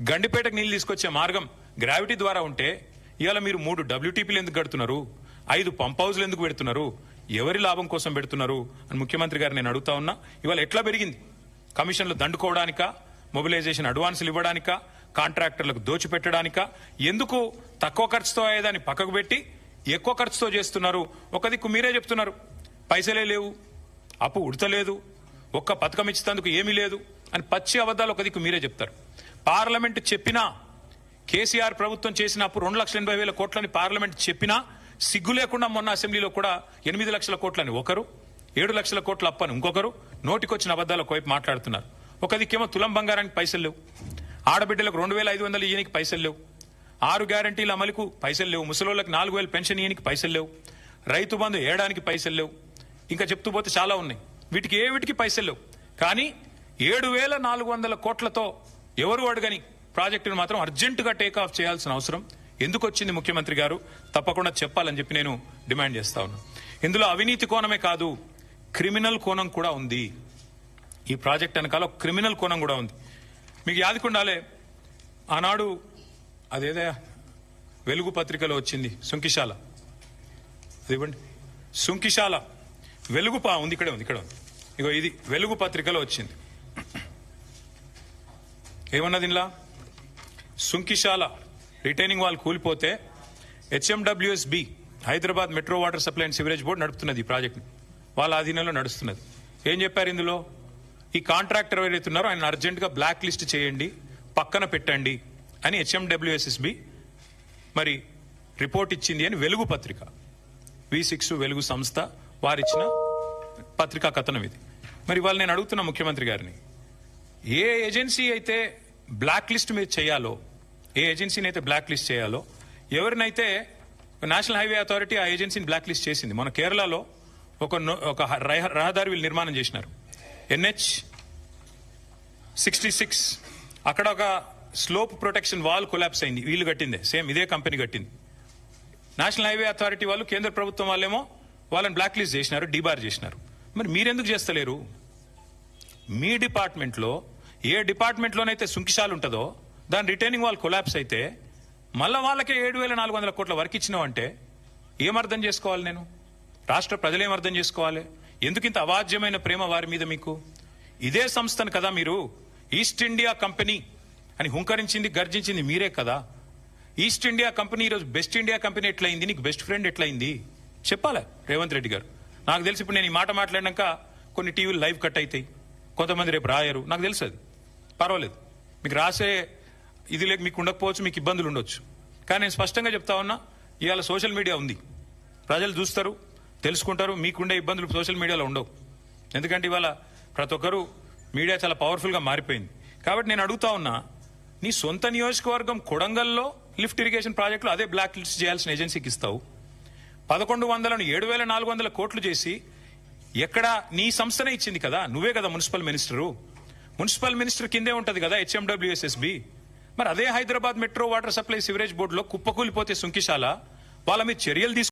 గండిపేటకు నీళ్లు తీసుకొచ్చే మార్గం గ్రావిటీ ద్వారా ఉంటే ఇవాళ మీరు 3 WTPలు ఎందుకు కడుతున్నారు, 5 పంప్ హౌస్లు ఎందుకు పెడుతున్నారు, ఎవరి లాభం కోసం పెడుతున్నారు అని ముఖ్యమంత్రి గారు నేను అడుగుతా ఉన్నా. ఇవాళ ఎట్లా పెరిగింది? కమిషన్లు దండుకోవడానికా, మొబిలైజేషన్ అడ్వాన్సులు ఇవ్వడానికా, కాంట్రాక్టర్లకు దోచిపెట్టడానికా, ఎందుకు తక్కువ ఖర్చుతో అయ్యేదాన్ని పక్కకు పెట్టి ఎక్కువ ఖర్చుతో చేస్తున్నారు? ఒక దిక్కు మీరే చెప్తున్నారు పైసలే లేవు, అప్పు ఉడతలేదు, ఒక్క పథకం ఇచ్చేందుకు ఏమీ లేదు అని పచ్చి అబద్దాలు ఒక దిక్కు మీరే చెప్తారు. పార్లమెంట్ చెప్పినా, కేసీఆర్ ప్రభుత్వం చేసిన అప్పు 2,80,000 కోట్లని పార్లమెంట్ చెప్పినా సిగ్గు లేకుండా మొన్న అసెంబ్లీలో కూడా 8 లక్షల కోట్లని ఒకరు, 7 లక్షల కోట్ల అప్పని ఇంకొకరు నోటికొచ్చిన అబద్దాలకు వైపు మాట్లాడుతున్నారు. ఒక దిక్కేమో తులం బంగారానికి పైసలు లేవు, ఆడబిడ్డలకు 2,500 ఇయ్యనికి పైసలు లేవు, 6 గ్యారంటీల అమలుకు పైసలు లేవు, ముసలోళ్ళకి 4,000 పెన్షన్ ఇయ్యనికి పైసలు లేవు, రైతు బంధు ఏడానికి పైసలు లేవు, ఇంకా చెప్తూ పోతే చాలా ఉన్నాయి. వీటికి పైసలు లేవు. కానీ 7,400 కోట్లతో ఎవరు అడగని ప్రాజెక్టును మాత్రం అర్జెంటుగా టేకాఫ్ చేయాల్సిన అవసరం ఎందుకు వచ్చింది ముఖ్యమంత్రి గారు? తప్పకుండా చెప్పాలని చెప్పి నేను డిమాండ్ చేస్తా ఉన్నా. ఇందులో అవినీతి కోణమే కాదు, క్రిమినల్ కోణం కూడా ఉంది. ఈ ప్రాజెక్ట్ వెనకాల క్రిమినల్ కోణం కూడా ఉంది. మీకు యాదకుండాలే, ఆనాడు అదేదే వెలుగు పత్రికలో వచ్చింది సుంకిశాల, అదివ్వండి, సుంకిశాల వెలుగు ఉంది, ఇక్కడ ఉంది. ఇగో ఇది వెలుగు పత్రికలో వచ్చింది. ఏమన్నది ఇలా? సుంకిశాల రిటైనింగ్ వాల్ కూలిపోతే HMWSB Hyderabad metro water supply and sewerage board నడుపుతున్నది. ఈ ప్రాజెక్ట్ వాళ్ళ ఆధీనంలో నడుస్తున్నది. ఏం చెప్పారు ఇందులో? ఈ కాంట్రాక్టర్ ఎవరైతే ఉన్నారో ఆయన అర్జెంటుగా బ్లాక్ లిస్ట్ చేయండి, పక్కన పెట్టండి అని HMWSB మరి రిపోర్ట్ ఇచ్చింది అని వెలుగు పత్రిక, V6 వెలుగు సంస్థ వారిచ్చిన పత్రికా కథనం ఇది. మరి వాళ్ళు నేను అడుగుతున్న ముఖ్యమంత్రి గారిని, ఏ ఏజెన్సీ అయితే బ్లాక్ లిస్ట్ మీరు చేయాలో, ఏ ఏజెన్సీని అయితే బ్లాక్ లిస్ట్ చేయాలో, ఎవరినైతే నేషనల్ హైవే అథారిటీ ఆ ఏజెన్సీని బ్లాక్ లిస్ట్ చేసింది. మన కేరళలో ఒక రహదారి వీళ్ళు నిర్మాణం చేసినారు, NH66. అక్కడ ఒక స్లోప్ ప్రొటెక్షన్ వాల్ కొలాప్స్ అయింది, వీళ్ళు కట్టిందే, సేమ్ ఇదే కంపెనీ కట్టింది. నేషనల్ హైవే అథారిటీ వాళ్ళు, కేంద్ర ప్రభుత్వం వాళ్ళేమో వాళ్ళని బ్లాక్ లిస్ట్ చేసినారు, డీబార్ చేసినారు. మరి మీరెందుకు చేస్తలేరు? మీ డిపార్ట్మెంట్లో ఏ డిపార్ట్మెంట్లోనైతే సుంకిశాలు ఉంటుందో దాని రిటైనింగ్ వాల్ కొలాప్స్ అయితే మళ్ళా వాళ్ళకే 7,400 కోట్ల వర్క్ ఇచ్చినావంటే ఏమర్థం చేసుకోవాలి? నేను రాష్ట్ర ప్రజలు ఏమర్థం చేసుకోవాలి? ఎందుకింత అవాజ్యమైన ప్రేమ వారి మీద మీకు? ఇదే సంస్థను కదా మీరు ఈస్ట్ ఇండియా కంపెనీ అని హుంకరించింది, గర్జించింది మీరే కదా. ఈస్ట్ ఇండియా కంపెనీ ఈరోజు బెస్ట్ ఇండియా కంపెనీ ఎట్లయింది? నీకు బెస్ట్ ఫ్రెండ్ ఎట్లయింది చెప్పాలి రేవంత్ రెడ్డి గారు. నాకు తెలిసి ఇప్పుడు నేను ఈ మాట మాట్లాడినాక కొన్ని టీవీలు లైవ్ కట్ అవుతాయి, కొంతమంది రేపు రాయరు, నాకు తెలుసు. అది పర్వాలేదు, మీకు రాసే ఇది లేక మీకు ఉండకపోవచ్చు, మీకు ఇబ్బందులు ఉండొచ్చు. కానీ నేను స్పష్టంగా చెప్తా ఉన్నా, ఇవాళ సోషల్ మీడియా ఉంది, ప్రజలు చూస్తారు, తెలుసుకుంటారు. మీకుండే ఇబ్బందులు సోషల్ మీడియాలో ఉండవు. ఎందుకంటే ఇవాళ ప్రతి ఒక్కరు మీడియా చాలా పవర్ఫుల్గా మారిపోయింది. కాబట్టి నేను అడుగుతా ఉన్నా, నీ సొంత నియోజకవర్గం కొడంగల్లో లిఫ్ట్ ఇరిగేషన్ ప్రాజెక్టులు అదే బ్లాక్ లిస్ట్ చేయాల్సిన ఏజెన్సీకి ఇస్తావు. 1,100ను 7,400 కోట్లు చేసి ఎక్కడ నీ సంస్థనే ఇచ్చింది కదా, నువ్వే కదా మున్సిపల్ మినిస్టరు. మున్సిపల్ మినిస్టర్ కిందే ఉంటది కదా HMWSB. మరి అదే Hyderabad metro water supply sewerage బోర్డులో కుప్పకూలిపోతే సుంకిశాల వాళ్ళ మీద చర్యలు